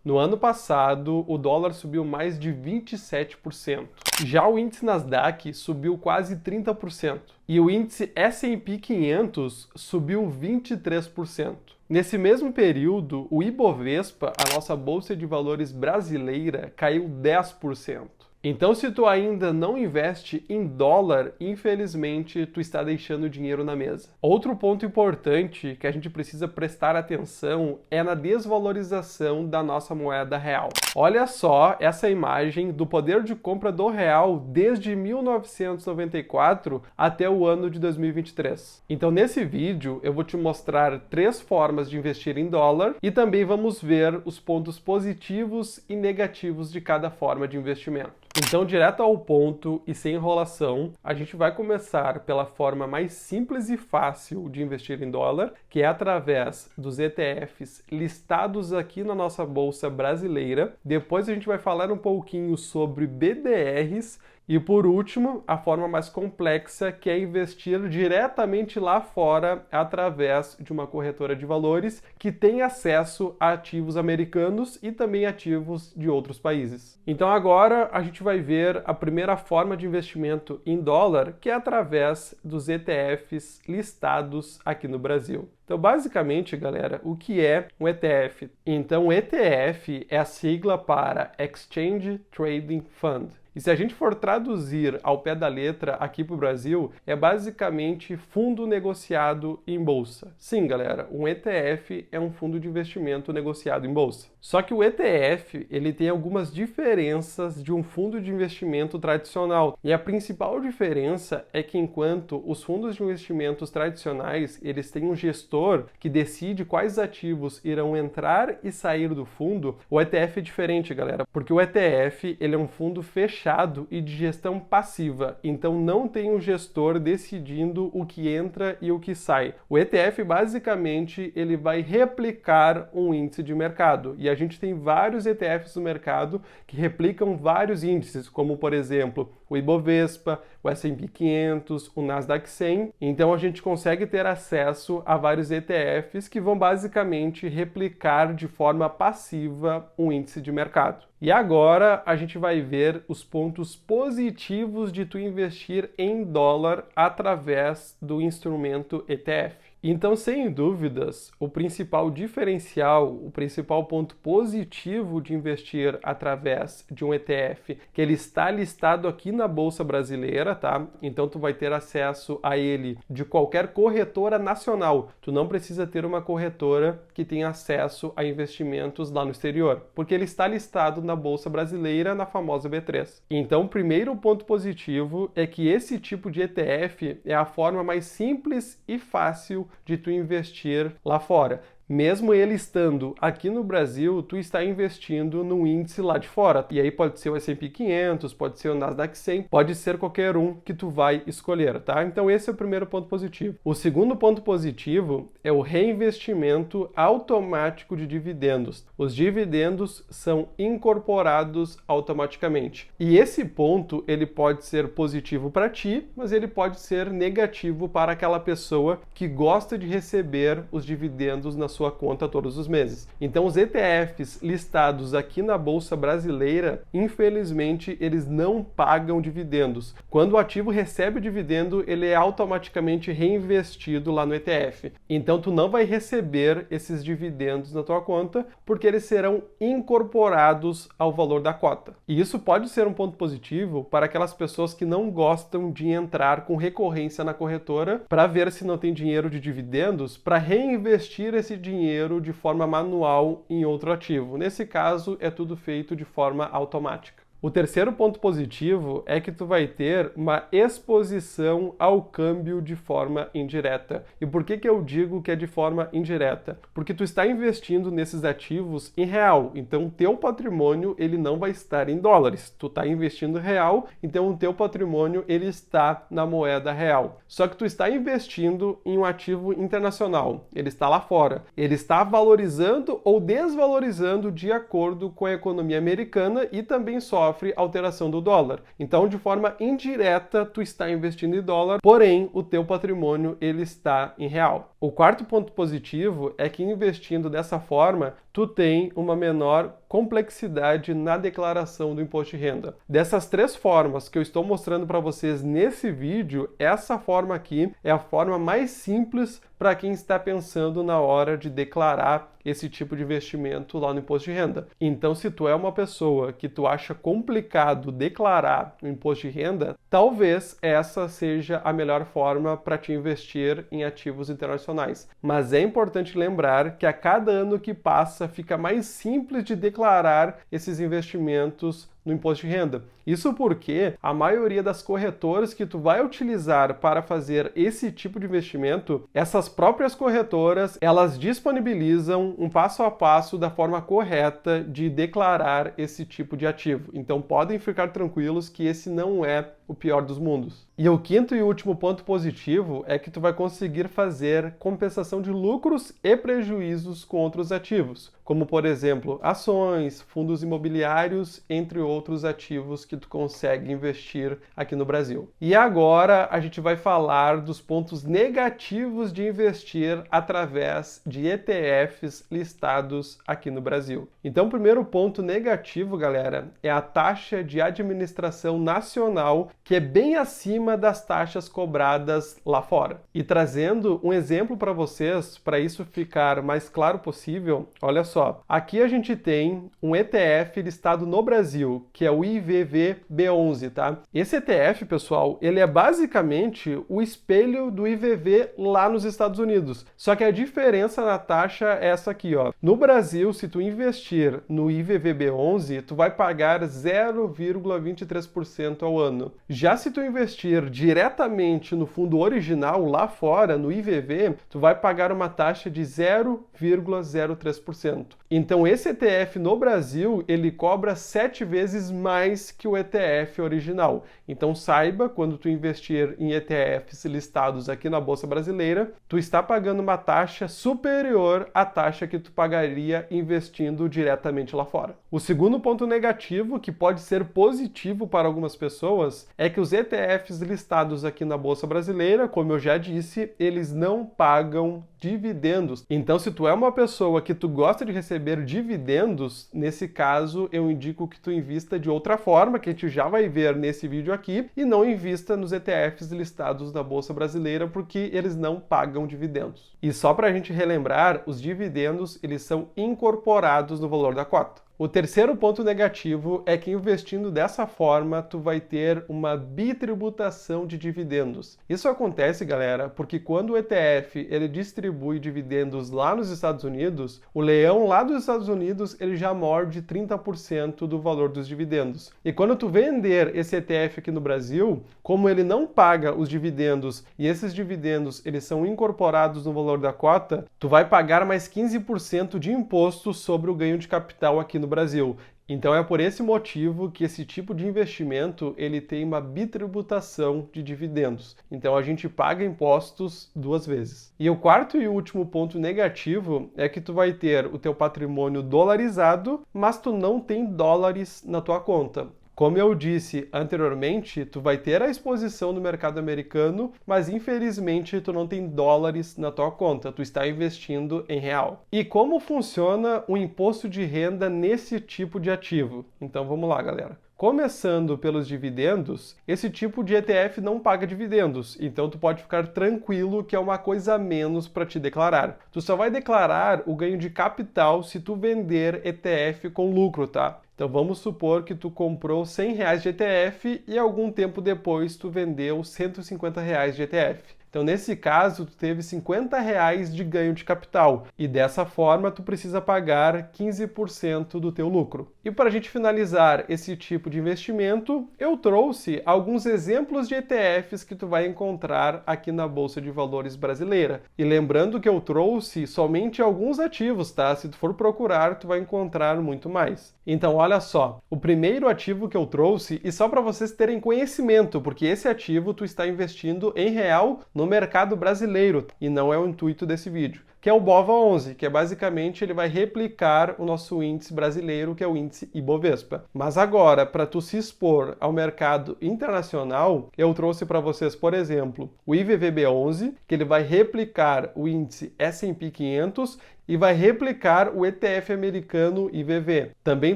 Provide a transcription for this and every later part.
No ano passado, o dólar subiu mais de 27%. Já o índice Nasdaq subiu quase 30%. E o índice S&P 500 subiu 23%. Nesse mesmo período, o Ibovespa, a nossa bolsa de valores brasileira, caiu 10%. Então, se tu ainda não investe em dólar, infelizmente, tu está deixando dinheiro na mesa. Outro ponto importante que a gente precisa prestar atenção é na desvalorização da nossa moeda real. Olha só essa imagem do poder de compra do real desde 1994 até o ano de 2023. Então, nesse vídeo, eu vou te mostrar 3 formas de investir em dólar e também vamos ver os pontos positivos e negativos de cada forma de investimento. Então, direto ao ponto e sem enrolação, a gente vai começar pela forma mais simples e fácil de investir em dólar, que é através dos ETFs listados aqui na nossa bolsa brasileira. Depois a gente vai falar um pouquinho sobre BDRs e, por último, a forma mais complexa, que é investir diretamente lá fora através de uma corretora de valores que tem acesso a ativos americanos e também ativos de outros países. Então agora a gente vai ver a primeira forma de investimento em dólar, que é através dos ETFs listados aqui no Brasil. Então, basicamente, galera, o que é um ETF? Então, o ETF é a sigla para Exchange Trading Fund. E se a gente for traduzir ao pé da letra aqui para o Brasil, é basicamente fundo negociado em bolsa. Sim, galera, um ETF é um fundo de investimento negociado em bolsa. Só que o ETF, ele tem algumas diferenças de um fundo de investimento tradicional. E a principal diferença é que enquanto os fundos de investimentos tradicionais, eles têm um gestor que decide quais ativos irão entrar e sair do fundo, o ETF é diferente, galera, porque o ETF, ele é um fundo fechado e de gestão passiva, então não tem um gestor decidindo o que entra e o que sai. O ETF basicamente ele vai replicar um índice de mercado e a gente tem vários ETFs no mercado que replicam vários índices, como por exemplo o Ibovespa, o S&P 500, o Nasdaq 100. Então a gente consegue ter acesso a vários ETFs que vão basicamente replicar de forma passiva um índice de mercado. E agora a gente vai ver os pontos positivos de tu investir em dólar através do instrumento ETF. Então, sem dúvidas, o principal diferencial, o principal ponto positivo de investir através de um ETF, que ele está listado aqui na Bolsa Brasileira, tá? Então, tu vai ter acesso a ele de qualquer corretora nacional. Tu não precisa ter uma corretora que tenha acesso a investimentos lá no exterior, porque ele está listado na Bolsa Brasileira, na famosa B3. Então, o primeiro ponto positivo é que esse tipo de ETF é a forma mais simples e fácil de tu investir lá fora. Mesmo ele estando aqui no Brasil, tu está investindo num índice lá de fora. E aí pode ser o S&P 500, pode ser o Nasdaq 100, pode ser qualquer um que tu vai escolher, tá? Então esse é o primeiro ponto positivo. O segundo ponto positivo é o reinvestimento automático de dividendos. Os dividendos são incorporados automaticamente. E esse ponto, ele pode ser positivo para ti, mas ele pode ser negativo para aquela pessoa que gosta de receber os dividendos na sua conta todos os meses. Então, os ETFs listados aqui na Bolsa Brasileira, infelizmente, eles não pagam dividendos. Quando o ativo recebe o dividendo, ele é automaticamente reinvestido lá no ETF. Então, tu não vai receber esses dividendos na tua conta, porque eles serão incorporados ao valor da cota. E isso pode ser um ponto positivo para aquelas pessoas que não gostam de entrar com recorrência na corretora para ver se não tem dinheiro de dividendos, para reinvestir esse dinheiro de forma manual em outro ativo. Nesse caso, é tudo feito de forma automática. O terceiro ponto positivo é que tu vai ter uma exposição ao câmbio de forma indireta. E por que eu digo que é de forma indireta? Porque tu está investindo nesses ativos em real, então o teu patrimônio ele não vai estar em dólares. Tu está investindo em real, então o teu patrimônio ele está na moeda real. Só que tu está investindo em um ativo internacional, ele está lá fora. Ele está valorizando ou desvalorizando de acordo com a economia americana e também sofre sofre alteração do dólar. Então, de forma indireta, tu está investindo em dólar, porém, o teu patrimônio ele está em real. O quarto ponto positivo é que investindo dessa forma, tu tem uma menor complexidade na declaração do imposto de renda. Dessas três formas que eu estou mostrando para vocês nesse vídeo, essa forma aqui é a forma mais simples para quem está pensando na hora de declarar esse tipo de investimento lá no imposto de renda. Então, se tu é uma pessoa que tu acha complicado declarar o imposto de renda, talvez essa seja a melhor forma para te investir em ativos internacionais. Mas é importante lembrar que a cada ano que passa fica mais simples de declarar esses investimentos no imposto de renda. Isso porque a maioria das corretoras que tu vai utilizar para fazer esse tipo de investimento, essas próprias corretoras, elas disponibilizam um passo a passo da forma correta de declarar esse tipo de ativo. Então podem ficar tranquilos que esse não é o pior dos mundos. E o quinto e último ponto positivo é que tu vai conseguir fazer compensação de lucros e prejuízos com outros ativos, como por exemplo, ações, fundos imobiliários, entre outros ativos que tu consegue investir aqui no Brasil. E agora a gente vai falar dos pontos negativos de investir através de ETFs listados aqui no Brasil. Então, o primeiro ponto negativo, galera, é a taxa de administração nacional, que é bem acima das taxas cobradas lá fora. E trazendo um exemplo para vocês, para isso ficar mais claro possível, olha só, aqui a gente tem um ETF listado no Brasil, que é o IVVB11, tá? Esse ETF, pessoal, ele é basicamente o espelho do IVV lá nos Estados Unidos. Só que a diferença na taxa é essa aqui, ó. No Brasil, se tu investir no IVVB11, tu vai pagar 0,23% ao ano. Já se tu investir diretamente no fundo original lá fora, no IVV, tu vai pagar uma taxa de 0,03%. Então esse ETF no Brasil, ele cobra 7 vezes mais que o ETF original. Então saiba, quando tu investir em ETFs listados aqui na Bolsa Brasileira, tu está pagando uma taxa superior à taxa que tu pagaria investindo diretamente lá fora. O segundo ponto negativo, que pode ser positivo para algumas pessoas, é que os ETFs listados aqui na Bolsa Brasileira, como eu já disse, eles não pagam dividendos. Então, se tu é uma pessoa que tu gosta de receber dividendos, nesse caso eu indico que tu invista de outra forma, que a gente já vai ver nesse vídeo aqui, e não invista nos ETFs listados na Bolsa Brasileira, porque eles não pagam dividendos. E só para a gente relembrar, os dividendos eles são incorporados no valor da cota. O terceiro ponto negativo é que investindo dessa forma, tu vai ter uma bitributação de dividendos. Isso acontece, galera, porque quando o ETF ele distribui dividendos lá nos Estados Unidos, o leão lá dos Estados Unidos ele já morde 30% do valor dos dividendos. E quando tu vender esse ETF aqui no Brasil, como ele não paga os dividendos e esses dividendos eles são incorporados no valor da cota, tu vai pagar mais 15% de imposto sobre o ganho de capital aqui no Brasil. Então é por esse motivo que esse tipo de investimento ele tem uma bitributação de dividendos. Então a gente paga impostos duas vezes. E o quarto e último ponto negativo é que tu vai ter o teu patrimônio dolarizado, mas tu não tem dólares na tua conta. Como eu disse anteriormente, tu vai ter a exposição no mercado americano, mas infelizmente tu não tem dólares na tua conta, tu está investindo em real. E como funciona o imposto de renda nesse tipo de ativo? Então vamos lá, galera. Começando pelos dividendos, esse tipo de ETF não paga dividendos, então tu pode ficar tranquilo que é uma coisa a menos para te declarar. Tu só vai declarar o ganho de capital se tu vender ETF com lucro, tá? Então vamos supor que tu comprou R$100 de ETF e algum tempo depois tu vendeu R$150 de ETF. Então, nesse caso, tu teve R$50 de ganho de capital e dessa forma tu precisa pagar 15% do teu lucro. E para a gente finalizar esse tipo de investimento, eu trouxe alguns exemplos de ETFs que tu vai encontrar aqui na Bolsa de Valores brasileira. E lembrando que eu trouxe somente alguns ativos, tá? Se tu for procurar, tu vai encontrar muito mais. Então, olha só, o primeiro ativo que eu trouxe, e só para vocês terem conhecimento, porque esse ativo tu está investindo em real no mercado brasileiro, e não é o intuito desse vídeo. que é o BOVA11, que é basicamente ele vai replicar o nosso índice brasileiro, que é o índice Ibovespa. Mas agora, para tu se expor ao mercado internacional, eu trouxe para vocês, por exemplo, o IVVB11, que ele vai replicar o índice S&P 500 e vai replicar o ETF americano IVV. Também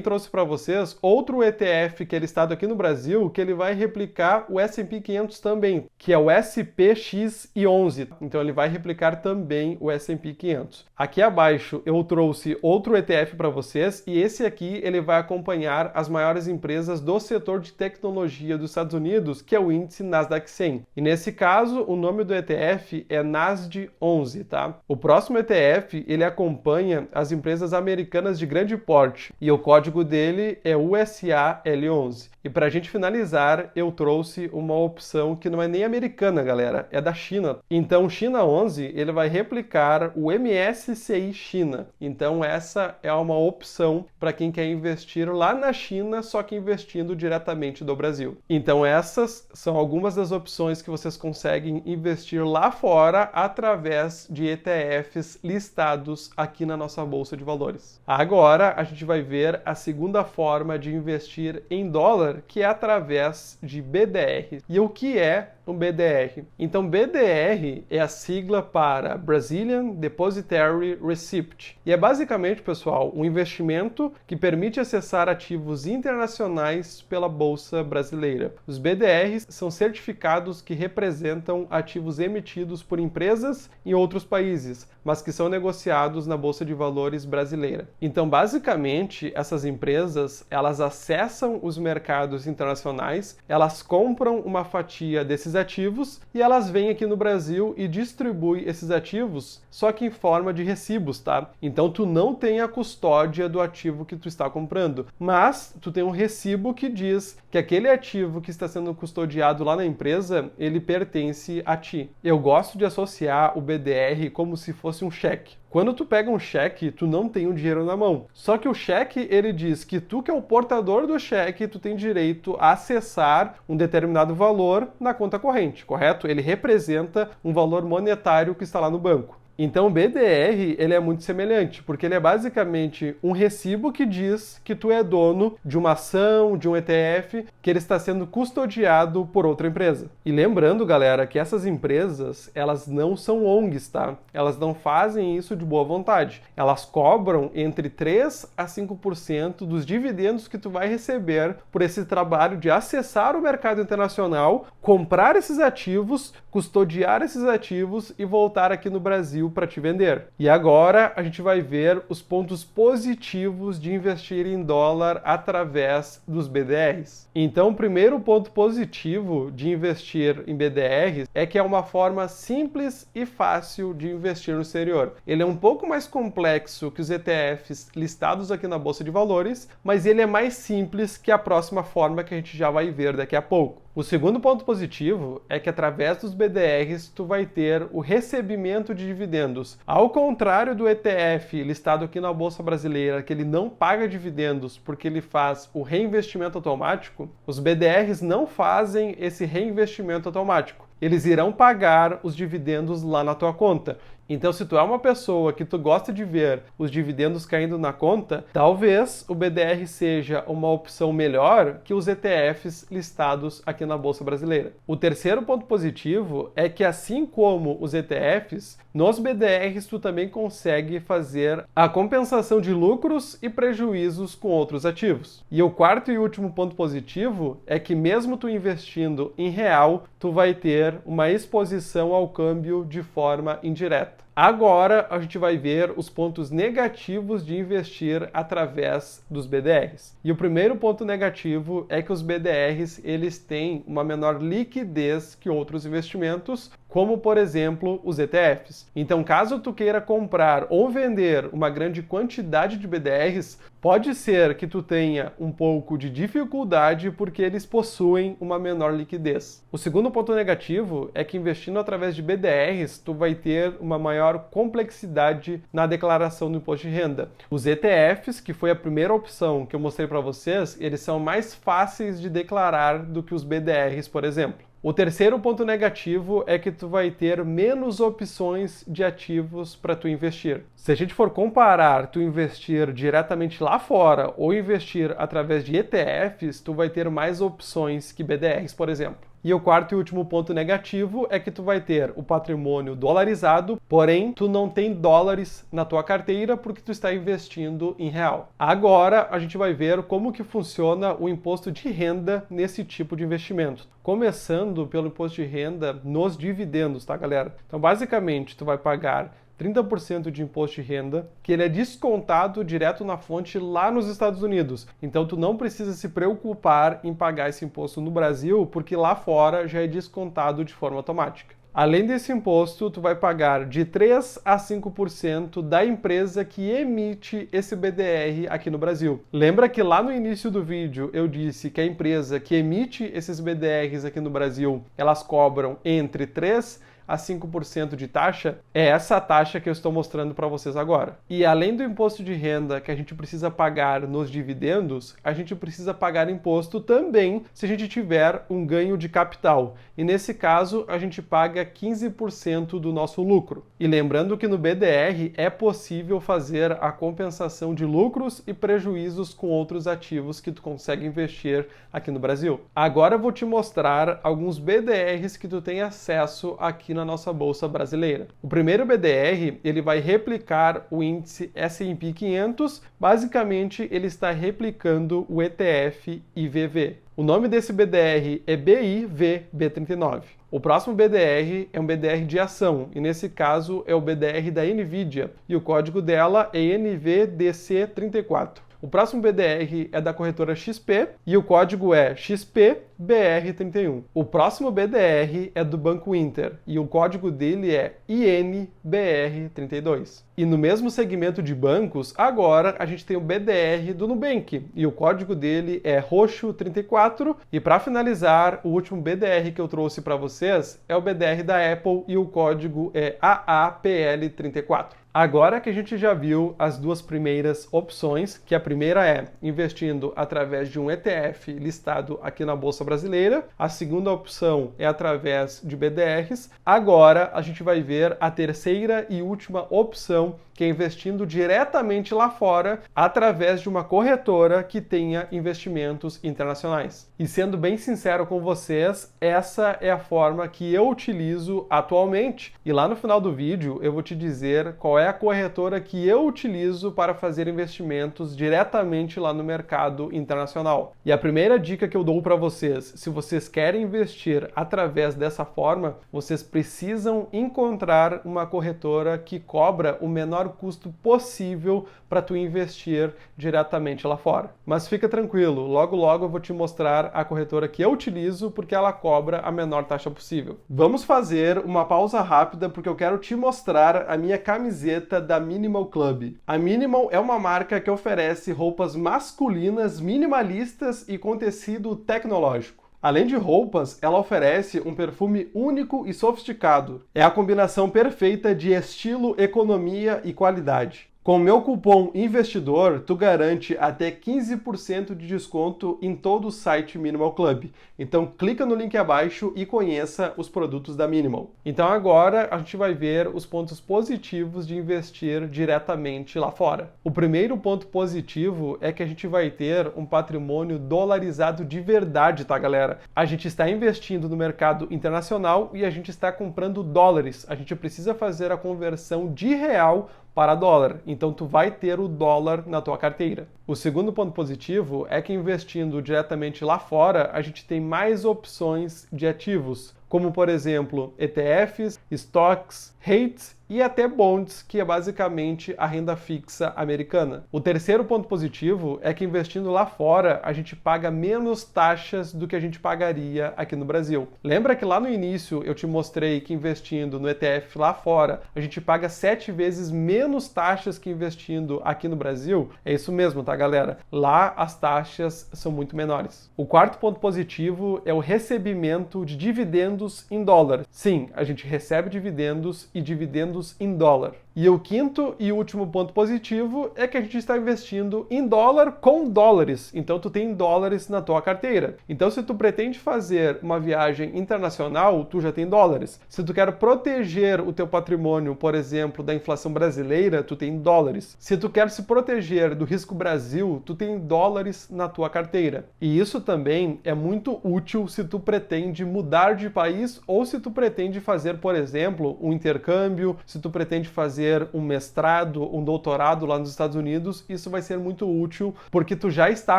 trouxe para vocês outro ETF que é listado aqui no Brasil, que ele vai replicar o S&P 500 também, que é o SPXI11. Então ele vai replicar também o S&P 500. Aqui abaixo eu trouxe outro ETF para vocês e esse aqui ele vai acompanhar as maiores empresas do setor de tecnologia dos Estados Unidos, que é o índice Nasdaq 100. E nesse caso, o nome do ETF é NASD11, tá? O próximo ETF, ele acompanha as empresas americanas de grande porte e o código dele é USAL11. E para a gente finalizar, eu trouxe uma opção que não é nem americana, galera, é da China. Então, China 11, ele vai replicar o MSCI China. Então, essa é uma opção para quem quer investir lá na China, só que investindo diretamente do Brasil. Então, essas são algumas das opções que vocês conseguem investir lá fora através de ETFs listados aqui na nossa Bolsa de Valores. Agora, a gente vai ver a segunda forma de investir em dólar, que é através de BDR. E o que é um BDR? Então, BDR é a sigla para Brazilian Depositary Receipt. E é basicamente, pessoal, um investimento que permite acessar ativos internacionais pela Bolsa Brasileira. Os BDRs são certificados que representam ativos emitidos por empresas em outros países, mas que são negociados na Bolsa de Valores brasileira. Então, basicamente, essas empresas, elas acessam os mercados internacionais, elas compram uma fatia desses ativos e elas vêm aqui no Brasil e distribuem esses ativos, só que em forma de recibos, tá? Então, tu não tem a custódia do ativo que tu está comprando, mas tu tem um recibo que diz que aquele ativo que está sendo custodiado lá na empresa, ele pertence a ti. Eu gosto de associar o BDR como se fosse um cheque. Quando tu pega um cheque, tu não tem o dinheiro na mão. Só que o cheque, ele diz que tu que é o portador do cheque, tu tem direito a acessar um determinado valor na conta corrente, correto? Ele representa um valor monetário que está lá no banco. Então o BDR, ele é muito semelhante, porque ele é basicamente um recibo que diz que tu é dono de uma ação, de um ETF, que ele está sendo custodiado por outra empresa. E lembrando, galera, que essas empresas, elas não são ONGs, tá? Elas não fazem isso de boa vontade. Elas cobram entre 3 a 5% dos dividendos que tu vai receber por esse trabalho de acessar o mercado internacional, comprar esses ativos, custodiar esses ativos e voltar aqui no Brasil para te vender. E agora a gente vai ver os pontos positivos de investir em dólar através dos BDRs. Então, o primeiro ponto positivo de investir em BDRs é que é uma forma simples e fácil de investir no exterior. Ele é um pouco mais complexo que os ETFs listados aqui na Bolsa de Valores, mas ele é mais simples que a próxima forma que a gente já vai ver daqui a pouco. O segundo ponto positivo é que através dos BDRs tu vai ter o recebimento de dividendos. Ao contrário do ETF listado aqui na Bolsa Brasileira, que ele não paga dividendos porque ele faz o reinvestimento automático, os BDRs não fazem esse reinvestimento automático. Eles irão pagar os dividendos lá na tua conta. Então, se tu é uma pessoa que tu gosta de ver os dividendos caindo na conta, talvez o BDR seja uma opção melhor que os ETFs listados aqui na Bolsa Brasileira. O terceiro ponto positivo é que, assim como os ETFs, nos BDRs tu também consegue fazer a compensação de lucros e prejuízos com outros ativos. E o quarto e último ponto positivo é que, mesmo tu investindo em real, tu vai ter uma exposição ao câmbio de forma indireta. Agora a gente vai ver os pontos negativos de investir através dos BDRs. E o primeiro ponto negativo é que os BDRs eles têm uma menor liquidez que outros investimentos, como por exemplo os ETFs. Então, caso tu queira comprar ou vender uma grande quantidade de BDRs, pode ser que tu tenha um pouco de dificuldade porque eles possuem uma menor liquidez. O segundo ponto negativo é que investindo através de BDRs, tu vai ter uma maior complexidade na declaração do imposto de renda. Os ETFs, que foi a primeira opção que eu mostrei para vocês, eles são mais fáceis de declarar do que os BDRs, por exemplo. O terceiro ponto negativo é que tu vai ter menos opções de ativos para tu investir. Se a gente for comparar tu investir diretamente lá fora ou investir através de ETFs, tu vai ter mais opções que BDRs, por exemplo. E o quarto e último ponto negativo é que tu vai ter o patrimônio dolarizado, porém tu não tem dólares na tua carteira porque tu está investindo em real. Agora a gente vai ver como que funciona o imposto de renda nesse tipo de investimento. Começando pelo imposto de renda nos dividendos, tá, galera? Então, basicamente, tu vai pagar 30% de imposto de renda, que ele é descontado direto na fonte lá nos Estados Unidos. Então tu não precisa se preocupar em pagar esse imposto no Brasil, porque lá fora já é descontado de forma automática. Além desse imposto, tu vai pagar de 3 a 5% da empresa que emite esse BDR aqui no Brasil. Lembra que lá no início do vídeo eu disse que a empresa que emite esses BDRs aqui no Brasil, elas cobram entre 3 a 5% de taxa? É essa taxa que eu estou mostrando para vocês agora. E além do imposto de renda que a gente precisa pagar nos dividendos, a gente precisa pagar imposto também se a gente tiver um ganho de capital. E nesse caso, a gente paga 15% do nosso lucro. E lembrando que no BDR é possível fazer a compensação de lucros e prejuízos com outros ativos que tu consegue investir aqui no Brasil. Agora eu vou te mostrar alguns BDRs que tu tem acesso aqui na nossa bolsa brasileira. O primeiro BDR, ele vai replicar o índice S&P 500, basicamente ele está replicando o ETF IVV. O nome desse BDR é BIVB39. O próximo BDR é um BDR de ação, e nesse caso é o BDR da NVIDIA, e o código dela é NVDC34. O próximo BDR é da corretora XP e o código é XPBR31. O próximo BDR é do Banco Inter e o código dele é INBR32. E no mesmo segmento de bancos, agora a gente tem o BDR do Nubank e o código dele é Roxo34. E para finalizar, o último BDR que eu trouxe para vocês é o BDR da Apple e o código é AAPL34. Agora que a gente já viu as duas primeiras opções, que a primeira é investindo através de um ETF listado aqui na Bolsa Brasileira, a segunda opção é através de BDRs, agora a gente vai ver a terceira e última opção, que é investindo diretamente lá fora através de uma corretora que tenha investimentos internacionais. E sendo bem sincero com vocês, essa é a forma que eu utilizo atualmente. E lá no final do vídeo eu vou te dizer qual é a corretora que eu utilizo para fazer investimentos diretamente lá no mercado internacional. E a primeira dica que eu dou para vocês, se vocês querem investir através dessa forma, vocês precisam encontrar uma corretora que cobra o menor custo possível para tu investir diretamente lá fora. Mas fica tranquilo, logo logo eu vou te mostrar a corretora que eu utilizo porque ela cobra a menor taxa possível. Vamos fazer uma pausa rápida porque eu quero te mostrar a minha camiseta da Minimal Club. A Minimal é uma marca que oferece roupas masculinas minimalistas e com tecido tecnológico. Além de roupas, ela oferece um perfume único e sofisticado. É a combinação perfeita de estilo, economia e qualidade. Com o meu cupom INVESTIDOR, tu garante até 15% de desconto em todo o site Minimal Club. Então clica no link abaixo e conheça os produtos da Minimal. Então agora a gente vai ver os pontos positivos de investir diretamente lá fora. O primeiro ponto positivo é que a gente vai ter um patrimônio dolarizado de verdade, tá, galera? A gente está investindo no mercado internacional e a gente está comprando dólares. A gente precisa fazer a conversão de real para dólar, então tu vai ter o dólar na tua carteira. O segundo ponto positivo é que investindo diretamente lá fora, a gente tem mais opções de ativos, como por exemplo ETFs, stocks, REITs e até bonds, que é basicamente a renda fixa americana. O terceiro ponto positivo é que investindo lá fora, a gente paga menos taxas do que a gente pagaria aqui no Brasil. Lembra que lá no início eu te mostrei que investindo no ETF lá fora, a gente paga 7 vezes menos taxas que investindo aqui no Brasil? É isso mesmo, tá, galera? Lá as taxas são muito menores. O quarto ponto positivo é o recebimento de dividendos em dólar. Sim, a gente recebe dividendos e dividendos em dólar. E o quinto e último ponto positivo é que a gente está investindo em dólar com dólares. Então tu tem dólares na tua carteira. Então se tu pretende fazer uma viagem internacional, tu já tem dólares. Se tu quer proteger o teu patrimônio, por exemplo, da inflação brasileira, tu tem dólares. Se tu quer se proteger do risco Brasil, tu tem dólares na tua carteira. E isso também é muito útil se tu pretende mudar de país ou se tu pretende fazer, por exemplo, um intercâmbio, se tu pretende fazer um mestrado, um doutorado lá nos Estados Unidos, isso vai ser muito útil porque tu já está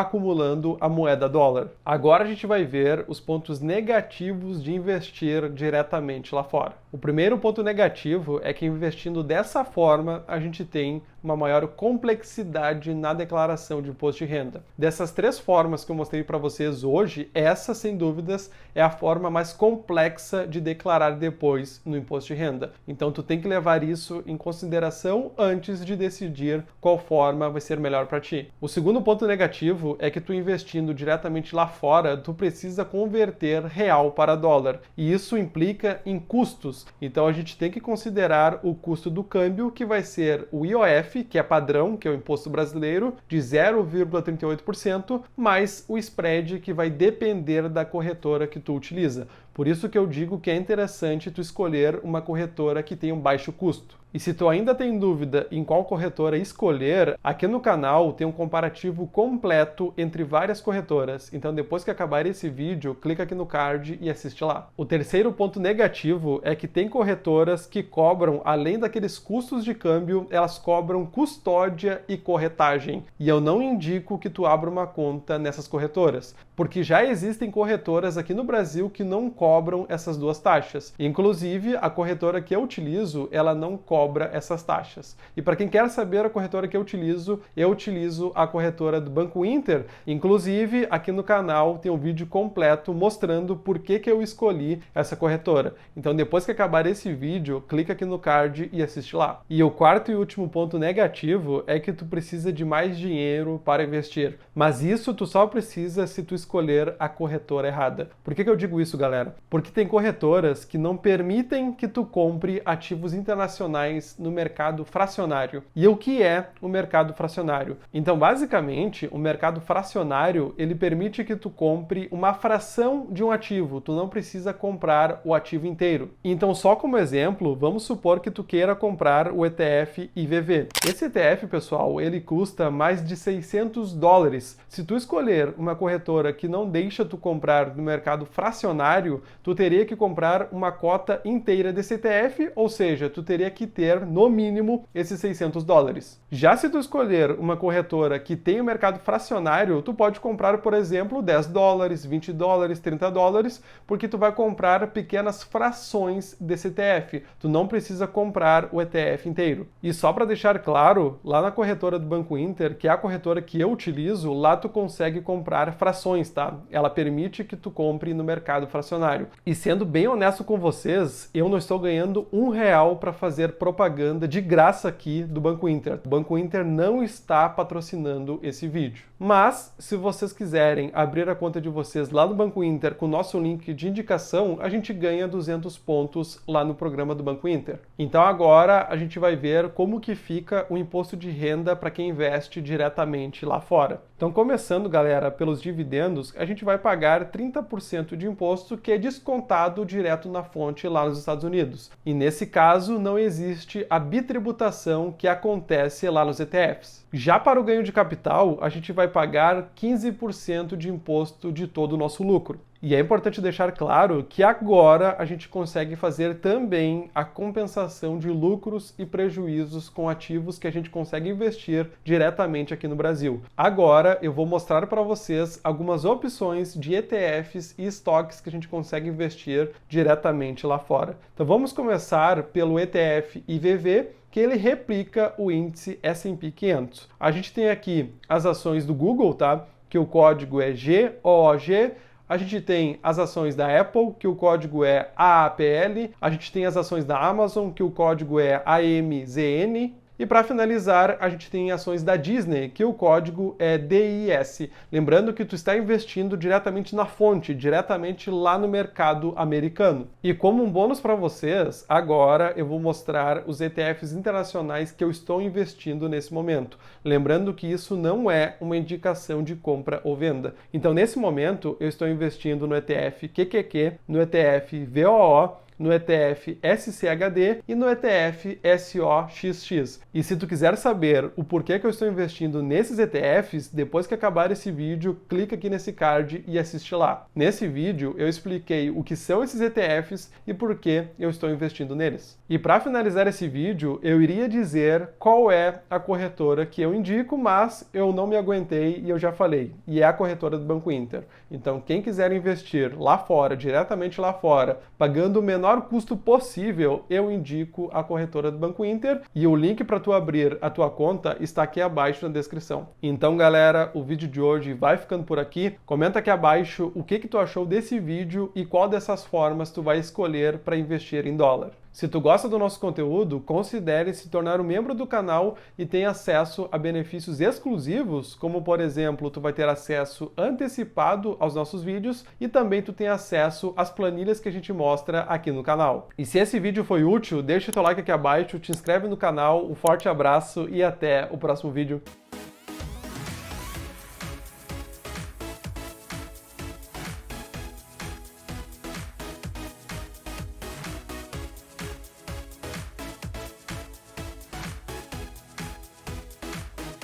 acumulando a moeda dólar. Agora a gente vai ver os pontos negativos de investir diretamente lá fora. O primeiro ponto negativo é que investindo dessa forma, a gente tem uma maior complexidade na declaração de imposto de renda. Dessas três formas que eu mostrei para vocês hoje, essa, sem dúvidas, é a forma mais complexa de declarar depois no imposto de renda. Então, tu tem que levar isso em consideração antes de decidir qual forma vai ser melhor para ti. O segundo ponto negativo é que tu investindo diretamente lá fora, tu precisa converter real para dólar. E isso implica em custos. Então, a gente tem que considerar o custo do câmbio, que vai ser o IOF, que é padrão, que é o imposto brasileiro, de 0,38%, mais o spread, que vai depender da corretora que tu utiliza. Por isso que eu digo que é interessante tu escolher uma corretora que tenha um baixo custo. E se tu ainda tem dúvida em qual corretora escolher, aqui no canal tem um comparativo completo entre várias corretoras. Então depois que acabar esse vídeo, clica aqui no card e assiste lá. O terceiro ponto negativo é que tem corretoras que cobram, além daqueles custos de câmbio, elas cobram custódia e corretagem. E eu não indico que tu abra uma conta nessas corretoras, porque já existem corretoras aqui no Brasil que não cobram essas duas taxas. Inclusive, a corretora que eu utilizo, ela não cobra essas taxas. E para quem quer saber a corretora que eu utilizo a corretora do Banco Inter. Inclusive, aqui no canal tem um vídeo completo mostrando por que eu escolhi essa corretora. Então, depois que acabar esse vídeo, clica aqui no card e assiste lá. E o quarto e último ponto negativo é que tu precisa de mais dinheiro para investir. Mas isso tu só precisa se tu escolher a corretora errada. Por que eu digo isso, galera? Porque tem corretoras que não permitem que tu compre ativos internacionais no mercado fracionário. E o que é o mercado fracionário? Então, basicamente, o mercado fracionário, ele permite que tu compre uma fração de um ativo. Tu não precisa comprar o ativo inteiro. Então, só como exemplo, vamos supor que tu queira comprar o ETF IVV. Esse ETF, pessoal, ele custa mais de $600. Se tu escolher uma corretora que não deixa tu comprar no mercado fracionário, tu teria que comprar uma cota inteira desse ETF, ou seja, tu teria que ter no mínimo esses $600. Já se tu escolher uma corretora que tem o mercado fracionário, tu pode comprar, por exemplo, $10, $20, $30, porque tu vai comprar pequenas frações desse ETF. Tu não precisa comprar o ETF inteiro. E só para deixar claro, lá na corretora do Banco Inter, que é a corretora que eu utilizo, lá tu consegue comprar frações, tá? Ela permite que tu compre no mercado fracionário. E sendo bem honesto com vocês, eu não estou ganhando R$1 para fazer propaganda de graça aqui do Banco Inter. O Banco Inter não está patrocinando esse vídeo. Mas, se vocês quiserem abrir a conta de vocês lá no Banco Inter com o nosso link de indicação, a gente ganha 200 pontos lá no programa do Banco Inter. Então agora a gente vai ver como que fica o imposto de renda para quem investe diretamente lá fora. Então, começando, galera, pelos dividendos, a gente vai pagar 30% de imposto, que é descontado direto na fonte lá nos Estados Unidos. E nesse caso, não existe a bitributação que acontece lá nos ETFs. Já para o ganho de capital, a gente vai pagar 15% de imposto de todo o nosso lucro. E é importante deixar claro que agora a gente consegue fazer também a compensação de lucros e prejuízos com ativos que a gente consegue investir diretamente aqui no Brasil. Agora eu vou mostrar para vocês algumas opções de ETFs e estoques que a gente consegue investir diretamente lá fora. Então vamos começar pelo ETF IVV, que ele replica o índice S&P 500. A gente tem aqui as ações do Google, tá? Que o código é GOOG. A gente tem as ações da Apple, que o código é AAPL. A gente tem as ações da Amazon, que o código é AMZN. E para finalizar, a gente tem ações da Disney, que o código é DIS. Lembrando que tu está investindo diretamente na fonte, diretamente lá no mercado americano. E como um bônus para vocês, agora eu vou mostrar os ETFs internacionais que eu estou investindo nesse momento. Lembrando que isso não é uma indicação de compra ou venda. Então, nesse momento, eu estou investindo no ETF QQQ, no ETF VOO, no ETF SCHD e no ETF SOXX. E se tu quiser saber o porquê que eu estou investindo nesses ETFs, depois que acabar esse vídeo, clica aqui nesse card e assiste lá. Nesse vídeo eu expliquei o que são esses ETFs e por que eu estou investindo neles. E para finalizar esse vídeo, eu iria dizer qual é a corretora que eu indico, mas eu não me aguentei e eu já falei. E é a corretora do Banco Inter. Então, quem quiser investir lá fora, diretamente lá fora, pagando o menor custo possível, eu indico a corretora do Banco Inter e o link para tu abrir a tua conta está aqui abaixo na descrição. Então, galera, o vídeo de hoje vai ficando por aqui. Comenta aqui abaixo o que tu achou desse vídeo e qual dessas formas tu vai escolher para investir em dólar. Se tu gosta do nosso conteúdo, considere se tornar um membro do canal e tenha acesso a benefícios exclusivos, como por exemplo, tu vai ter acesso antecipado aos nossos vídeos e também tu tem acesso às planilhas que a gente mostra aqui no canal. E se esse vídeo foi útil, deixa o teu like aqui abaixo, te inscreve no canal, um forte abraço e até o próximo vídeo.